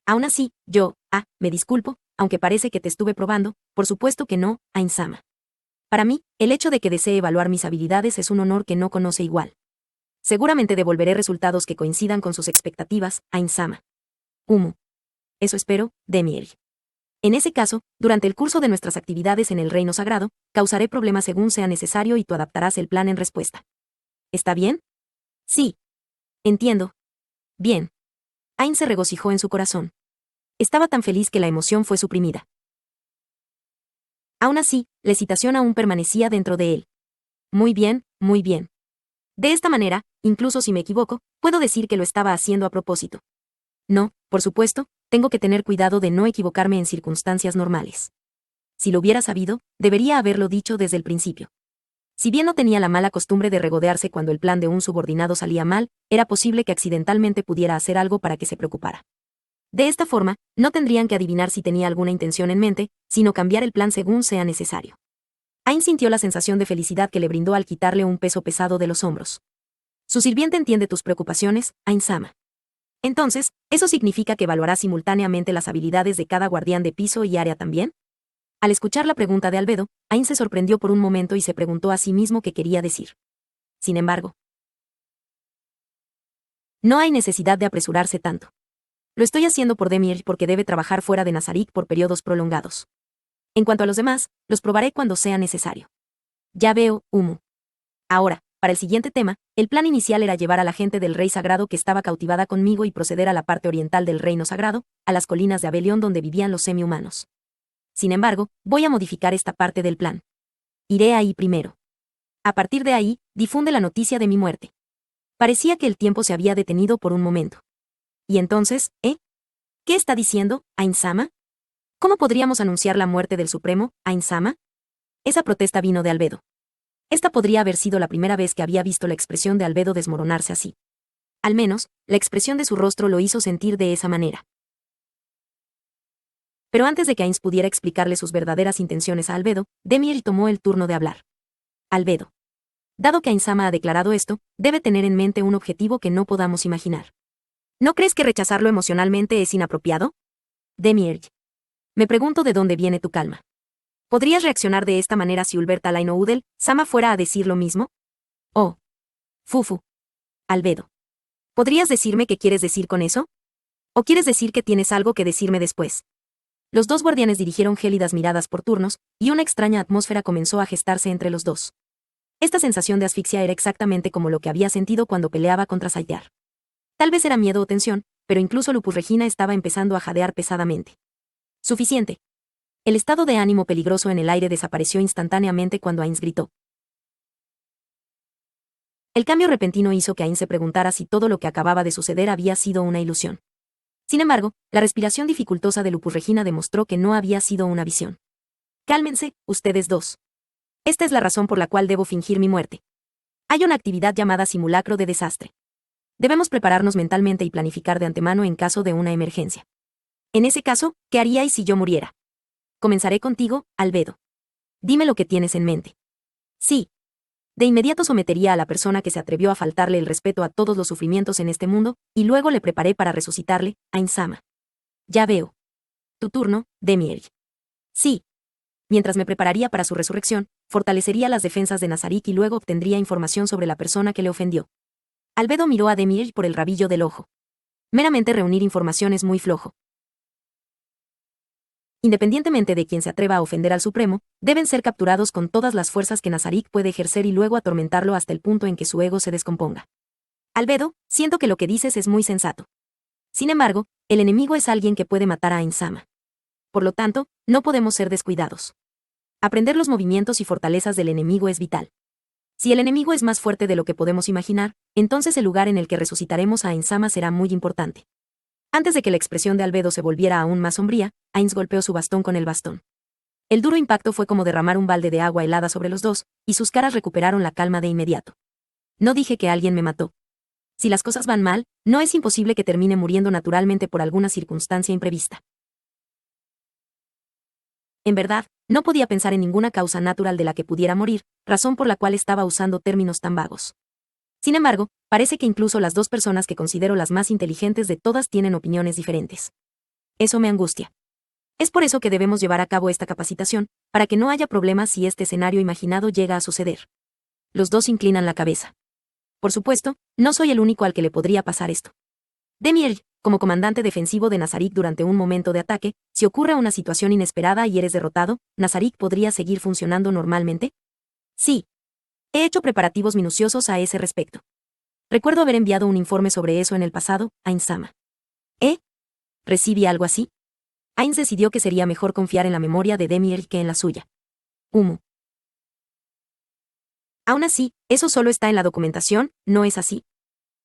Aún así, me disculpo, aunque parece que te estuve probando, por supuesto que no, Ainz-sama. Para mí, el hecho de que desee evaluar mis habilidades es un honor que no conoce igual. Seguramente devolveré resultados que coincidan con sus expectativas, Ainz-sama. Eso espero, Demir. En ese caso, durante el curso de nuestras actividades en el Reino Sagrado, causaré problemas según sea necesario y tú adaptarás el plan en respuesta. ¿Está bien? Sí. Entiendo. Bien. Ainz se regocijó en su corazón. Estaba tan feliz que la emoción fue suprimida. Aún así, la excitación aún permanecía dentro de él. Muy bien, muy bien. De esta manera, incluso si me equivoco, puedo decir que lo estaba haciendo a propósito. No, por supuesto, tengo que tener cuidado de no equivocarme en circunstancias normales. Si lo hubiera sabido, debería haberlo dicho desde el principio. Si bien no tenía la mala costumbre de regodearse cuando el plan de un subordinado salía mal, era posible que accidentalmente pudiera hacer algo para que se preocupara. De esta forma, no tendrían que adivinar si tenía alguna intención en mente, sino cambiar el plan según sea necesario. Ainz sintió la sensación de felicidad que le brindó al quitarle un peso pesado de los hombros. Su sirviente entiende tus preocupaciones, Ainz-sama. Entonces, ¿eso significa que evaluará simultáneamente las habilidades de cada guardián de piso y área también? Al escuchar la pregunta de Albedo, Ain se sorprendió por un momento y se preguntó a sí mismo qué quería decir. Sin embargo, no hay necesidad de apresurarse tanto. Lo estoy haciendo por Demir porque debe trabajar fuera de Nazarik por periodos prolongados. En cuanto a los demás, los probaré cuando sea necesario. Ya veo, Umu. Ahora, para el siguiente tema, el plan inicial era llevar a la gente del Rey Sagrado que estaba cautivada conmigo y proceder a la parte oriental del Reino Sagrado, a las colinas de Abelión donde vivían los semi-humanos. Sin embargo, voy a modificar esta parte del plan. Iré ahí primero. A partir de ahí, difunde la noticia de mi muerte. Parecía que el tiempo se había detenido por un momento. Y entonces, ¿qué está diciendo, Ain-sama? ¿Cómo podríamos anunciar la muerte del Supremo, Ain-sama? Esa protesta vino de Albedo. Esta podría haber sido la primera vez que había visto la expresión de Albedo desmoronarse así. Al menos, la expresión de su rostro lo hizo sentir de esa manera. Pero antes de que Ainz pudiera explicarle sus verdaderas intenciones a Albedo, Demir tomó el turno de hablar. Albedo. Dado que Ain-sama ha declarado esto, debe tener en mente un objetivo que no podamos imaginar. ¿No crees que rechazarlo emocionalmente es inapropiado? Demir. Me pregunto de dónde viene tu calma. ¿Podrías reaccionar de esta manera si Ulberta Laino Udel, Sama fuera a decir lo mismo? Oh. Fufu. Albedo. ¿Podrías decirme qué quieres decir con eso? ¿O quieres decir que tienes algo que decirme después? Los dos guardianes dirigieron gélidas miradas por turnos, y una extraña atmósfera comenzó a gestarse entre los dos. Esta sensación de asfixia era exactamente como lo que había sentido cuando peleaba contra Sayar. Tal vez era miedo o tensión, pero incluso Lupus Regina estaba empezando a jadear pesadamente. Suficiente. El estado de ánimo peligroso en el aire desapareció instantáneamente cuando Ainz gritó. El cambio repentino hizo que Ainz se preguntara si todo lo que acababa de suceder había sido una ilusión. Sin embargo, la respiración dificultosa de Lupus Regina demostró que no había sido una visión. Cálmense, ustedes dos. Esta es la razón por la cual debo fingir mi muerte. Hay una actividad llamada simulacro de desastre. Debemos prepararnos mentalmente y planificar de antemano en caso de una emergencia. En ese caso, ¿qué haríais si yo muriera? Comenzaré contigo, Albedo. Dime lo que tienes en mente. Sí. De inmediato sometería a la persona que se atrevió a faltarle el respeto a todos los sufrimientos en este mundo, y luego le preparé para resucitarle, Ain-sama. Ya veo. Tu turno, Demir. Sí. Mientras me prepararía para su resurrección, fortalecería las defensas de Nazarik y luego obtendría información sobre la persona que le ofendió. Albedo miró a Demir por el rabillo del ojo. Meramente reunir información es muy flojo. Independientemente de quien se atreva a ofender al Supremo, deben ser capturados con todas las fuerzas que Nazarik puede ejercer y luego atormentarlo hasta el punto en que su ego se descomponga. Albedo, siento que lo que dices es muy sensato. Sin embargo, el enemigo es alguien que puede matar a Ain-sama. Por lo tanto, no podemos ser descuidados. Aprender los movimientos y fortalezas del enemigo es vital. Si el enemigo es más fuerte de lo que podemos imaginar, entonces el lugar en el que resucitaremos a Ain-sama será muy importante. Antes de que la expresión de Albedo se volviera aún más sombría, Ainz golpeó su bastón con el bastón. El duro impacto fue como derramar un balde de agua helada sobre los dos, y sus caras recuperaron la calma de inmediato. No dije que alguien me mató. Si las cosas van mal, no es imposible que termine muriendo naturalmente por alguna circunstancia imprevista. En verdad, no podía pensar en ninguna causa natural de la que pudiera morir, razón por la cual estaba usando términos tan vagos. Sin embargo, parece que incluso las dos personas que considero las más inteligentes de todas tienen opiniones diferentes. Eso me angustia. Es por eso que debemos llevar a cabo esta capacitación, para que no haya problemas si este escenario imaginado llega a suceder. Los dos inclinan la cabeza. Por supuesto, no soy el único al que le podría pasar esto. Demir, como comandante defensivo de Nazarik durante un momento de ataque, si ocurre una situación inesperada y eres derrotado, ¿Nazarik podría seguir funcionando normalmente? Sí. He hecho preparativos minuciosos a ese respecto. Recuerdo haber enviado un informe sobre eso en el pasado, Ain-sama. ¿Recibí algo así? Ainz decidió que sería mejor confiar en la memoria de Demir que en la suya. Umu. Aún así, eso solo está en la documentación, ¿no es así?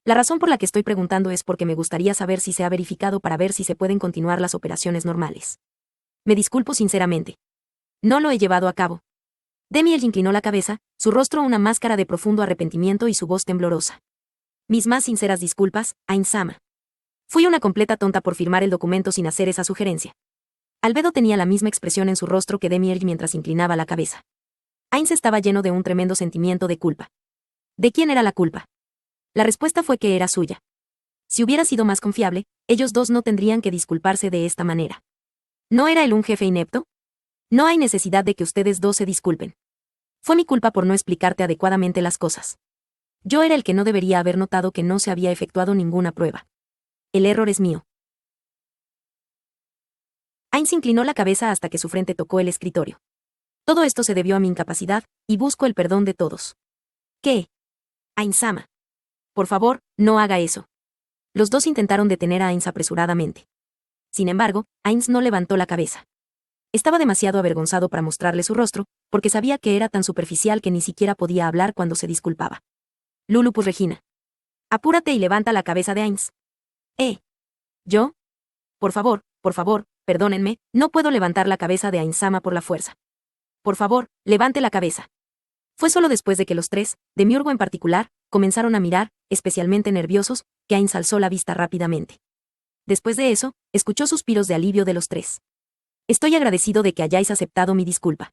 La razón por la que estoy preguntando es porque me gustaría saber si se ha verificado para ver si se pueden continuar las operaciones normales. Me disculpo sinceramente. No lo he llevado a cabo. Demir inclinó la cabeza, su rostro una máscara de profundo arrepentimiento y su voz temblorosa. Mis más sinceras disculpas, Ain-sama. Fui una completa tonta por firmar el documento sin hacer esa sugerencia. Albedo tenía la misma expresión en su rostro que Demir mientras inclinaba la cabeza. Ainz estaba lleno de un tremendo sentimiento de culpa. ¿De quién era la culpa? La respuesta fue que era suya. Si hubiera sido más confiable, ellos dos no tendrían que disculparse de esta manera. ¿No era él un jefe inepto? No hay necesidad de que ustedes dos se disculpen. Fue mi culpa por no explicarte adecuadamente las cosas. Yo era el que no debería haber notado que no se había efectuado ninguna prueba. El error es mío. Ainz inclinó la cabeza hasta que su frente tocó el escritorio. Todo esto se debió a mi incapacidad, y busco el perdón de todos. ¿Qué? Ainz-sama. Por favor, no haga eso. Los dos intentaron detener a Ainz apresuradamente. Sin embargo, Ainz no levantó la cabeza. Estaba demasiado avergonzado para mostrarle su rostro, porque sabía que era tan superficial que ni siquiera podía hablar cuando se disculpaba. Lulupus Regina. Apúrate y levanta la cabeza de Ainz. ¿Yo? Por favor, perdónenme, no puedo levantar la cabeza de Ainz-sama por la fuerza. Por favor, levante la cabeza. Fue solo después de que los tres, Demiurgo en particular, comenzaron a mirar, especialmente nerviosos, que Ainz alzó la vista rápidamente. Después de eso, escuchó suspiros de alivio de los tres. Estoy agradecido de que hayáis aceptado mi disculpa.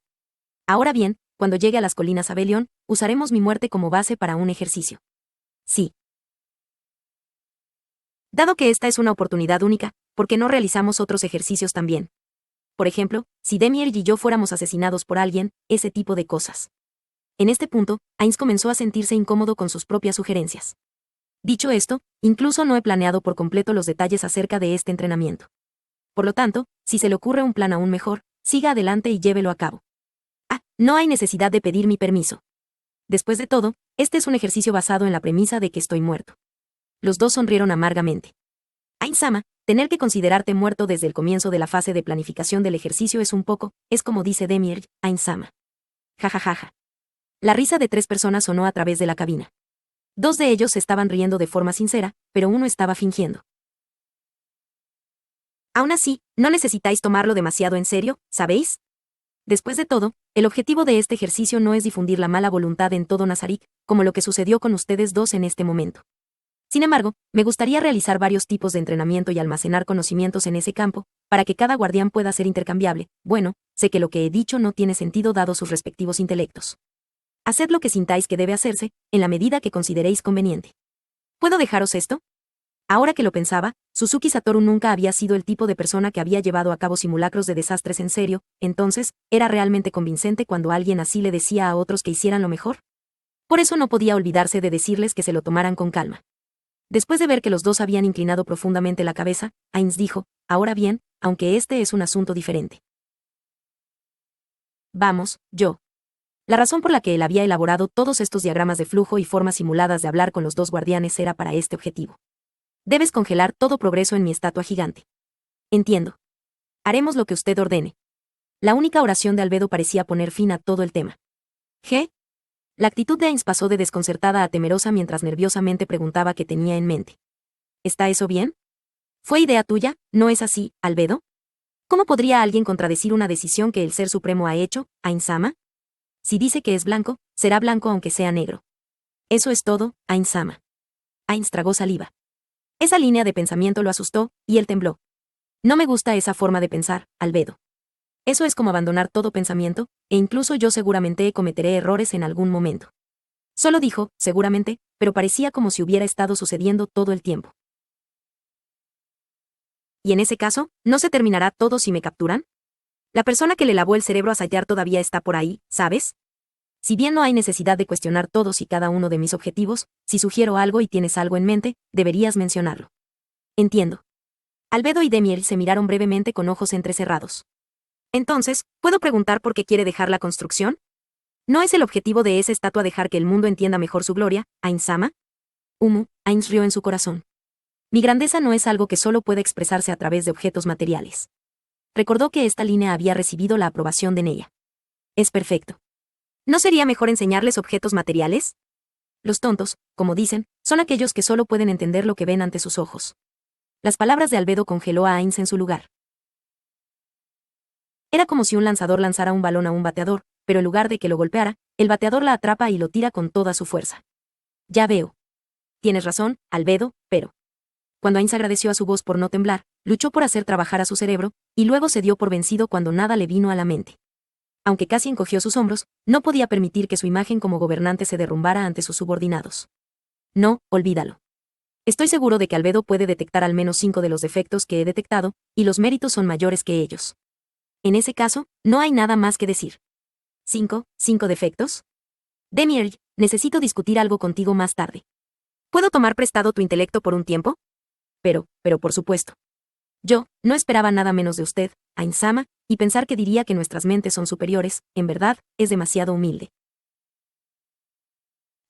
Ahora bien, cuando llegue a las colinas Abelión, usaremos mi muerte como base para un ejercicio. Sí. Dado que esta es una oportunidad única, ¿por qué no realizamos otros ejercicios también? Por ejemplo, si Demiurge y yo fuéramos asesinados por alguien, ese tipo de cosas. En este punto, Ainz comenzó a sentirse incómodo con sus propias sugerencias. Dicho esto, incluso no he planeado por completo los detalles acerca de este entrenamiento. Por lo tanto, si se le ocurre un plan aún mejor, siga adelante y llévelo a cabo. No hay necesidad de pedir mi permiso. Después de todo, este es un ejercicio basado en la premisa de que estoy muerto. Los dos sonrieron amargamente. Ainz-sama, tener que considerarte muerto desde el comienzo de la fase de planificación del ejercicio es como dice Demiurge, Ainz-sama. Jajajaja. La risa de 3 personas sonó a través de la cabina. 2 de ellos se estaban riendo de forma sincera, pero uno estaba fingiendo. Aún así, no necesitáis tomarlo demasiado en serio, ¿sabéis? Después de todo, el objetivo de este ejercicio no es difundir la mala voluntad en todo Nazarik, como lo que sucedió con ustedes dos en este momento. Sin embargo, me gustaría realizar varios tipos de entrenamiento y almacenar conocimientos en ese campo, para que cada guardián pueda ser intercambiable. Bueno, sé que lo que he dicho no tiene sentido dado sus respectivos intelectos. Haced lo que sintáis que debe hacerse, en la medida que consideréis conveniente. ¿Puedo dejaros esto? Ahora que lo pensaba, Suzuki Satoru nunca había sido el tipo de persona que había llevado a cabo simulacros de desastres en serio, entonces, ¿era realmente convincente cuando alguien así le decía a otros que hicieran lo mejor? Por eso no podía olvidarse de decirles que se lo tomaran con calma. Después de ver que los dos habían inclinado profundamente la cabeza, Ainz dijo, ahora bien, aunque este es un asunto diferente. Vamos, yo. La razón por la que él había elaborado todos estos diagramas de flujo y formas simuladas de hablar con los dos guardianes era para este objetivo. Debes congelar todo progreso en mi estatua gigante. Entiendo. Haremos lo que usted ordene. La única oración de Albedo parecía poner fin a todo el tema. ¿Qué? La actitud de Ainz pasó de desconcertada a temerosa mientras nerviosamente preguntaba qué tenía en mente. ¿Está eso bien? ¿Fue idea tuya, no es así, Albedo? ¿Cómo podría alguien contradecir una decisión que el Ser Supremo ha hecho, Ainz-sama? Si dice que es blanco, será blanco aunque sea negro. Eso es todo, Ainz-sama. Ainz tragó saliva. Esa línea de pensamiento lo asustó, y él tembló. No me gusta esa forma de pensar, Albedo. Eso es como abandonar todo pensamiento, e incluso yo seguramente cometeré errores en algún momento. Solo dijo, seguramente, pero parecía como si hubiera estado sucediendo todo el tiempo. ¿Y en ese caso, no se terminará todo si me capturan? La persona que le lavó el cerebro a Sayar todavía está por ahí, ¿sabes? Si bien no hay necesidad de cuestionar todos y cada uno de mis objetivos, si sugiero algo y tienes algo en mente, deberías mencionarlo. Entiendo. Albedo y Demiel se miraron brevemente con ojos entrecerrados. Entonces, ¿puedo preguntar por qué quiere dejar la construcción? ¿No es el objetivo de esa estatua dejar que el mundo entienda mejor su gloria, Ainz-sama? Ainz rió en su corazón. Mi grandeza no es algo que solo puede expresarse a través de objetos materiales. Recordó que esta línea había recibido la aprobación de Neya. Es perfecto. ¿No sería mejor enseñarles objetos materiales? Los tontos, como dicen, son aquellos que solo pueden entender lo que ven ante sus ojos. Las palabras de Albedo congeló a Ainz en su lugar. Era como si un lanzador lanzara un balón a un bateador, pero en lugar de que lo golpeara, el bateador la atrapa y lo tira con toda su fuerza. Ya veo. Tienes razón, Albedo, pero... Cuando Ainz agradeció a su voz por no temblar, luchó por hacer trabajar a su cerebro, y luego se dio por vencido cuando nada le vino a la mente. Aunque casi encogió sus hombros, no podía permitir que su imagen como gobernante se derrumbara ante sus subordinados. No, olvídalo. Estoy seguro de que Albedo puede detectar al menos 5 de los defectos que he detectado, y los méritos son mayores que ellos. en ese caso, no hay nada más que decir. 5 defectos. Demiurge, necesito discutir algo contigo más tarde. ¿Puedo tomar prestado tu intelecto por un tiempo? Pero por supuesto. Yo, no esperaba nada menos de usted, Ainsama, y pensar que diría que nuestras mentes son superiores, en verdad, es demasiado humilde.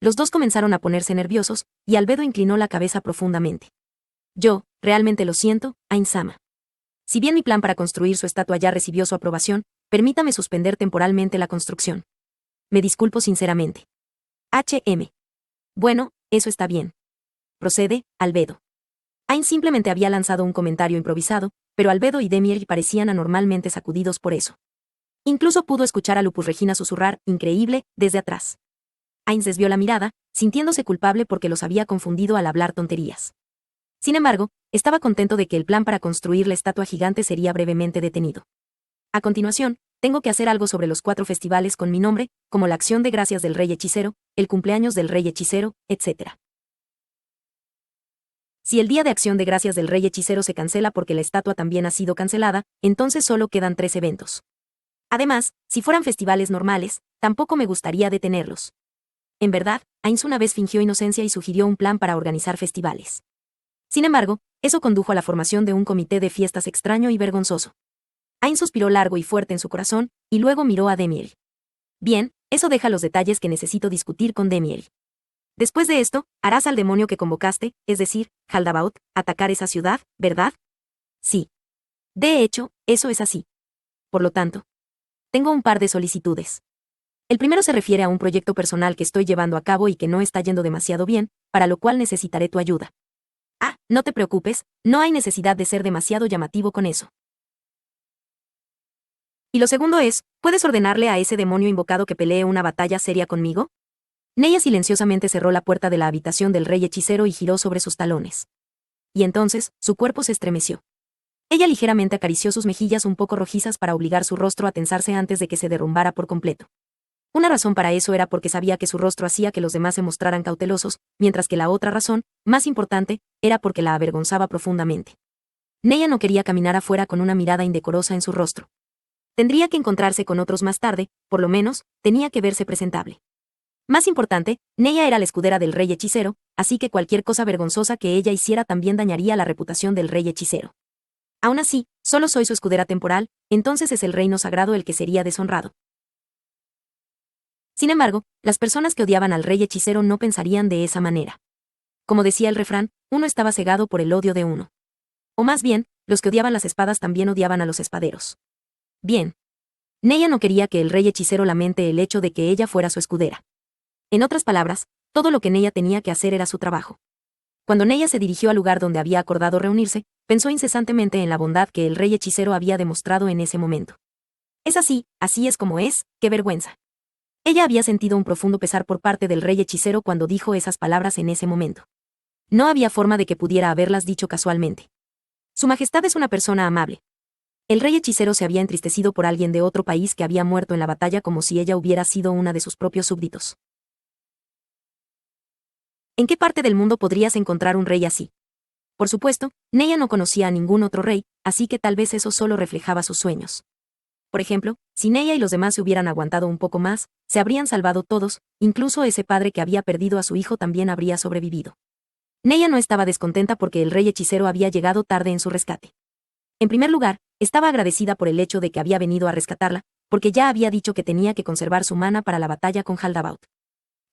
Los dos comenzaron a ponerse nerviosos, y Albedo inclinó la cabeza profundamente. Yo, realmente lo siento, Ainsama. Si bien mi plan para construir su estatua ya recibió su aprobación, permítame suspender temporalmente la construcción. Me disculpo sinceramente. HM. Bueno, eso está bien. Procede, Albedo. Ain simplemente había lanzado un comentario improvisado, pero Albedo y Demiurge parecían anormalmente sacudidos por eso. Incluso pudo escuchar a Lupus Regina susurrar, increíble, desde atrás. Ain desvió la mirada, sintiéndose culpable porque los había confundido al hablar tonterías. Sin embargo, estaba contento de que el plan para construir la estatua gigante sería brevemente detenido. A continuación, tengo que hacer algo sobre los 4 festivales con mi nombre, como la acción de gracias del Rey Hechicero, el cumpleaños del Rey Hechicero, etc. Si el día de acción de gracias del Rey Hechicero se cancela porque la estatua también ha sido cancelada, entonces solo quedan 3 eventos. Además, si fueran festivales normales, tampoco me gustaría detenerlos. En verdad, Ainz una vez fingió inocencia y sugirió un plan para organizar festivales. Sin embargo, eso condujo a la formación de un comité de fiestas extraño y vergonzoso. Ainz suspiró largo y fuerte en su corazón, y luego miró a Demiurge. Bien, eso deja los detalles que necesito discutir con Demiurge. Después de esto, harás al demonio que convocaste, es decir, Haldabaoth, atacar esa ciudad, ¿verdad? Sí. De hecho, eso es así. Por lo tanto, tengo un par de solicitudes. El primero se refiere a un proyecto personal que estoy llevando a cabo y que no está yendo demasiado bien, para lo cual necesitaré tu ayuda. Ah, no te preocupes, no hay necesidad de ser demasiado llamativo con eso. Y lo segundo es, ¿puedes ordenarle a ese demonio invocado que pelee una batalla seria conmigo? Neya silenciosamente cerró la puerta de la habitación del rey hechicero y giró sobre sus talones. Y entonces, su cuerpo se estremeció. Ella ligeramente acarició sus mejillas un poco rojizas para obligar su rostro a tensarse antes de que se derrumbara por completo. Una razón para eso era porque sabía que su rostro hacía que los demás se mostraran cautelosos, mientras que la otra razón, más importante, era porque la avergonzaba profundamente. Neya no quería caminar afuera con una mirada indecorosa en su rostro. Tendría que encontrarse con otros más tarde, por lo menos, tenía que verse presentable. Más importante, Neya era la escudera del rey hechicero, así que cualquier cosa vergonzosa que ella hiciera también dañaría la reputación del rey hechicero. Aún así, solo soy su escudera temporal, entonces es el reino sagrado el que sería deshonrado. Sin embargo, las personas que odiaban al rey hechicero no pensarían de esa manera. Como decía el refrán, uno estaba cegado por el odio de uno. O más bien, los que odiaban las espadas también odiaban a los espaderos. Bien. Neya no quería que el rey hechicero lamente el hecho de que ella fuera su escudera. En otras palabras, todo lo que Neya tenía que hacer era su trabajo. Cuando Neya se dirigió al lugar donde había acordado reunirse, pensó incesantemente en la bondad que el rey hechicero había demostrado en ese momento. Es así es como es, qué vergüenza. Ella había sentido un profundo pesar por parte del rey hechicero cuando dijo esas palabras en ese momento. No había forma de que pudiera haberlas dicho casualmente. Su Majestad es una persona amable. El rey hechicero se había entristecido por alguien de otro país que había muerto en la batalla como si ella hubiera sido una de sus propios súbditos. ¿En qué parte del mundo podrías encontrar un rey así? Por supuesto, Neya no conocía a ningún otro rey, así que tal vez eso solo reflejaba sus sueños. Por ejemplo, si Neya y los demás se hubieran aguantado un poco más, se habrían salvado todos, incluso ese padre que había perdido a su hijo también habría sobrevivido. Neya no estaba descontenta porque el rey hechicero había llegado tarde en su rescate. En primer lugar, estaba agradecida por el hecho de que había venido a rescatarla, porque ya había dicho que tenía que conservar su mana para la batalla con Haldabaoth.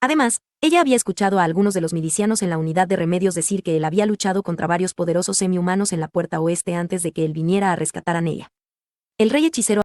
Además, ella había escuchado a algunos de los milicianos en la unidad de remedios decir que él había luchado contra varios poderosos semi-humanos en la puerta oeste antes de que él viniera a rescatar a Neya. El rey hechicero